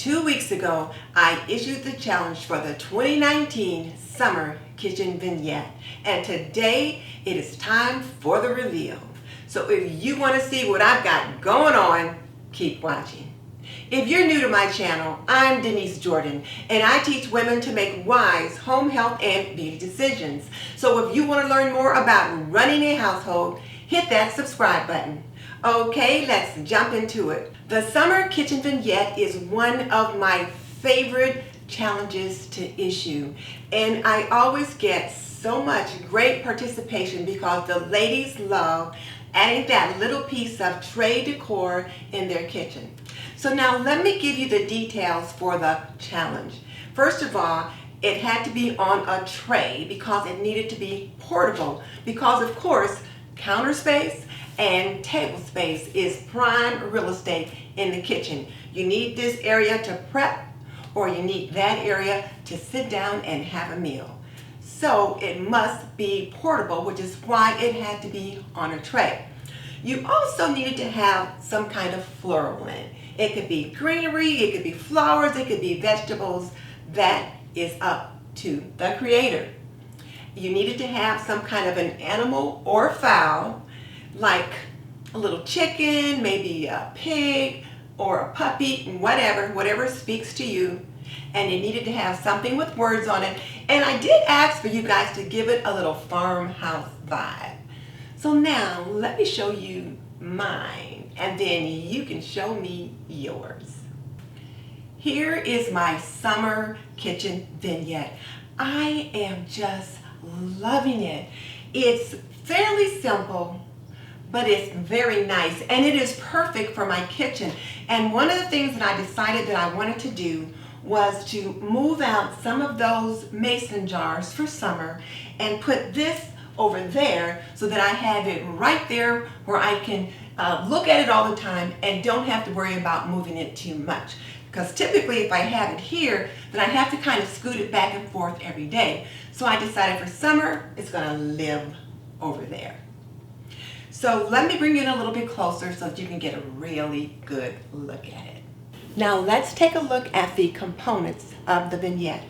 2 weeks ago, I issued the challenge for the 2019 Summer Kitchen Vignette, and today it is time for the reveal. So if you want to see what I've got going on, keep watching. If you're new to my channel, I'm Denise Jordan, and I teach women to make wise home health and beauty decisions. So if you want to learn more about running a household, hit that subscribe button. Okay, let's jump into it. The Summer Kitchen Vignette is one of my favorite challenges to issue, and I always get so much great participation because the ladies love adding that little piece of tray decor in their kitchen. So now let me give you the details for the challenge. First of all, it had to be on a tray because it needed to be portable, because of course counter space and table space is prime real estate in the kitchen. You need this area to prep, or you need that area to sit down and have a meal. So it must be portable, which is why it had to be on a tray. You also needed to have some kind of floral in it. It could be greenery, it could be flowers, it could be vegetables. That is up to the creator. You needed to have some kind of an animal or fowl, like a little chicken, maybe a pig or a puppy, whatever speaks to you. And it needed to have something with words on it. And I did ask for you guys to give it a little farmhouse vibe. So now let me show you mine, and then you can show me yours. Here is my Summer Kitchen Vignette. I am just loving it. It's fairly simple, but it's very nice, and it is perfect for my kitchen. And one of the things that I decided that I wanted to do was to move out some of those mason jars for summer and put this over there so that I have it right there where I can look at it all the time and don't have to worry about moving it too much. Because typically if I have it here, then I have to kind of scoot it back and forth every day. So I decided for summer, it's going to live over there. So let me bring it a little bit closer so that you can get a really good look at it. Now let's take a look at the components of the vignette.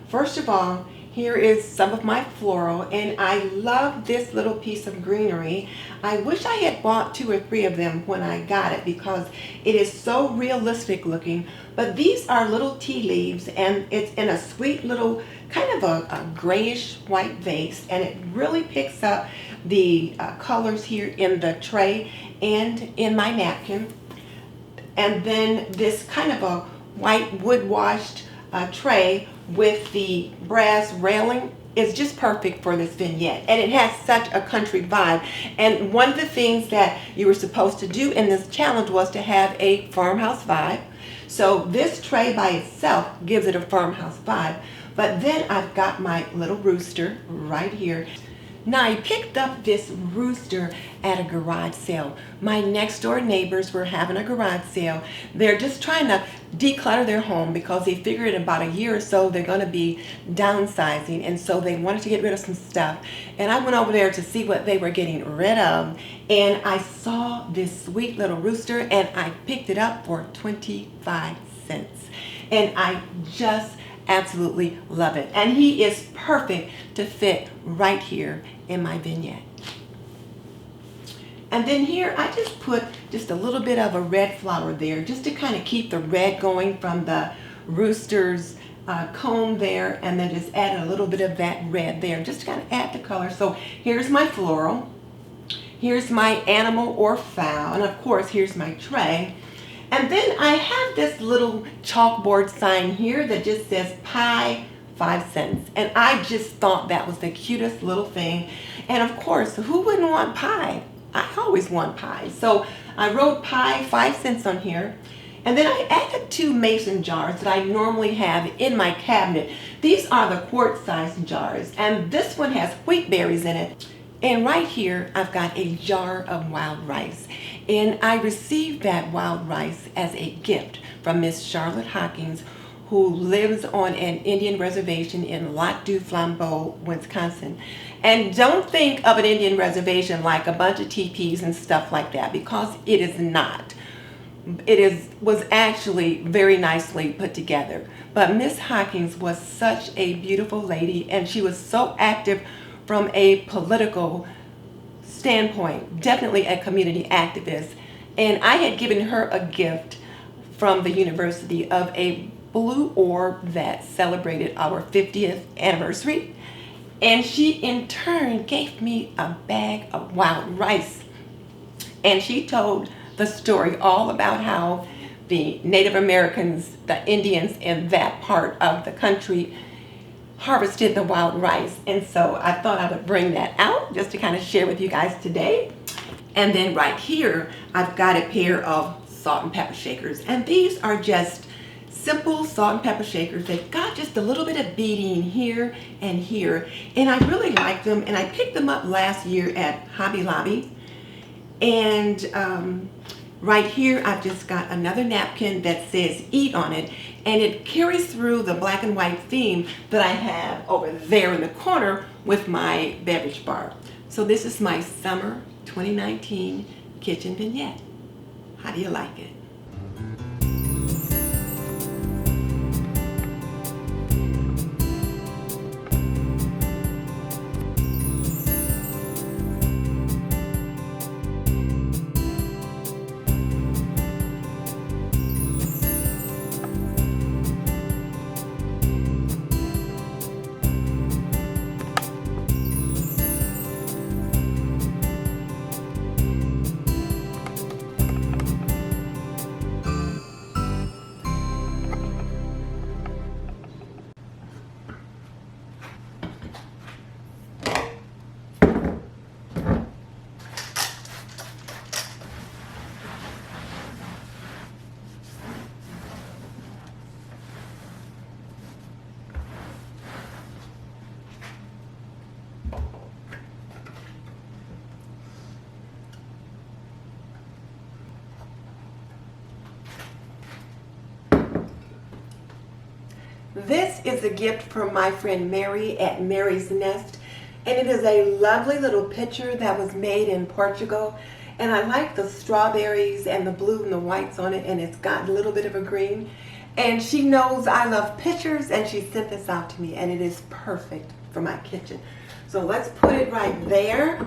First of all, here is some of my floral, and I love this little piece of greenery. I wish I had bought 2 or 3 of them when I got it because it is so realistic looking. But these are little tea leaves, and it's in a sweet little kind of a grayish white vase, and it really picks up the colors here in the tray and in my napkin. And then this kind of a white wood washed tray with the brass railing is just perfect for this vignette, and it has such a country vibe. And one of the things that you were supposed to do in this challenge was to have a farmhouse vibe. So this tray by itself gives it a farmhouse vibe. But then I've got my little rooster right here. Now I picked up this rooster at a garage sale. My next door neighbors were having a garage sale. They're just trying to declutter their home because they figured in about a year or so they're going to be downsizing, and so they wanted to get rid of some stuff. And I went over there to see what they were getting rid of, and I saw this sweet little rooster, and I picked it up for 25 cents. And I just absolutely love it, and he is perfect to fit right here in my vignette. And then here I just put just a little bit of a red flower there just to kind of keep the red going from the rooster's comb there, and then just add a little bit of that red there just to kind of add the color. So here's my floral, here's my animal or fowl, and of course here's my tray. And then I have this little chalkboard sign here that just says pie 5 cents. And I just thought that was the cutest little thing. And of course, who wouldn't want pie? I always want pie. So I wrote pie 5 cents on here. And then I added 2 mason jars that I normally have in my cabinet. These are the quart-sized jars, and this one has wheat berries in it. And right here, I've got a jar of wild rice. And I received that wild rice as a gift from Miss Charlotte Hawkins, who lives on an Indian reservation in Lac du Flambeau, Wisconsin. And don't think of an Indian reservation like a bunch of teepees and stuff like that, because it is not. was actually very nicely put together. But Miss Hawkins was such a beautiful lady, and she was so active from a political standpoint, definitely a community activist. And I had given her a gift from the university of a blue orb that celebrated our 50th anniversary. And she in turn gave me a bag of wild rice. And she told the story all about how the Native Americans, the Indians in that part of the country, harvested the wild rice. And so I thought I would bring that out just to kind of share with you guys today. And then right here, I've got a pair of salt and pepper shakers. And these are just simple salt and pepper shakers. They've got just a little bit of beading here and here. And I really like them. And I picked them up last year at Hobby Lobby. And right here, I've just got another napkin that says eat on it. And it carries through the black and white theme that I have over there in the corner with my beverage bar. So this is my summer 2019 kitchen vignette. How do you like it? This is a gift from my friend Mary at Mary's Nest, and it is a lovely little picture that was made in Portugal. And I like the strawberries and the blue and the whites on it, and it's got a little bit of a green. And she knows I love pictures, and she sent this out to me, and it is perfect for my kitchen. So let's put it right there.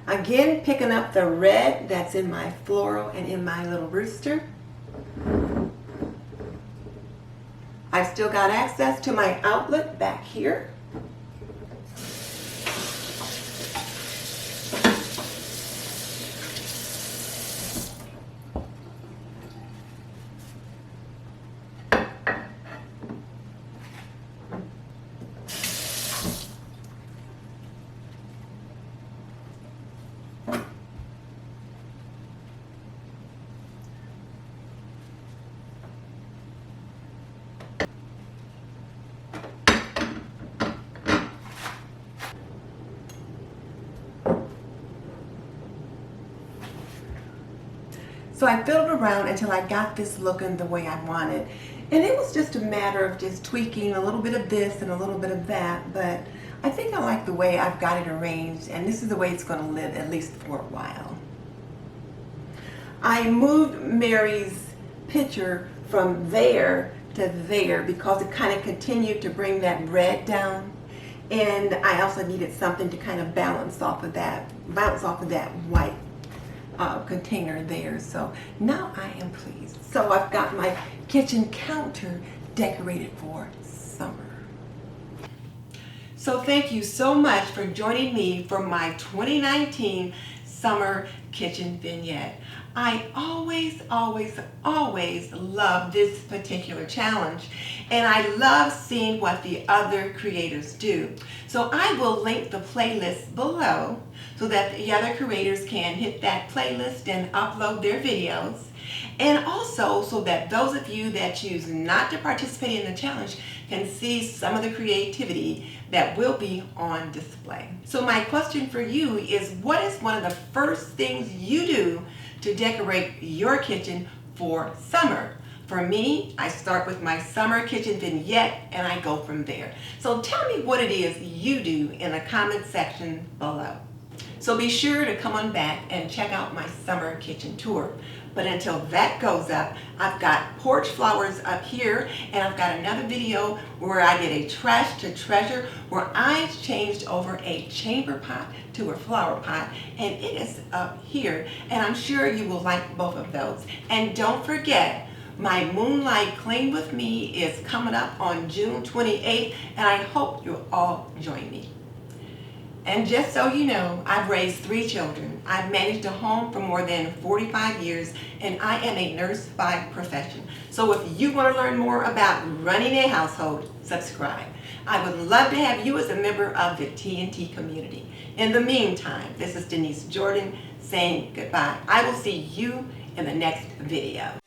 Again, picking up the red that's in my floral and in my little rooster. I've still got access to my outlet back here. So I fiddled around until I got this looking the way I wanted. And it was just a matter of just tweaking a little bit of this and a little bit of that. But I think I like the way I've got it arranged, and this is the way it's going to live at least for a while. I moved Mary's picture from there to there because it kind of continued to bring that red down. And I also needed something to kind of bounce off of that white container there. So now I am pleased. So I've got my kitchen counter decorated for summer. So thank you so much for joining me for my 2019 Summer Kitchen Vignette. I always love this particular challenge, and I love seeing what the other creators do. So I will link the playlist below so that the other creators can hit that playlist and upload their videos, and also so that those of you that choose not to participate in the challenge can see some of the creativity that will be on display. So my question for you is, what is one of the first things you do to decorate your kitchen for summer? For me, I start with my Summer Kitchen Vignette and I go from there. So tell me what it is you do in the comment section below. So be sure to come on back and check out my summer kitchen tour. But until that goes up, I've got porch flowers up here, and I've got another video where I did a trash to treasure where I changed over a chamber pot to a flower pot, and it is up here, and I'm sure you will like both of those. And don't forget, my Moonlight Clean with Me is coming up on June 28th, and I hope you'll all join me. And just so you know, I've raised 3 children. I've managed a home for more than 45 years, and I am a nurse by profession. So if you want to learn more about running a household, subscribe. I would love to have you as a member of the TNT community. In the meantime, this is Denise Jordan saying goodbye. I will see you in the next video.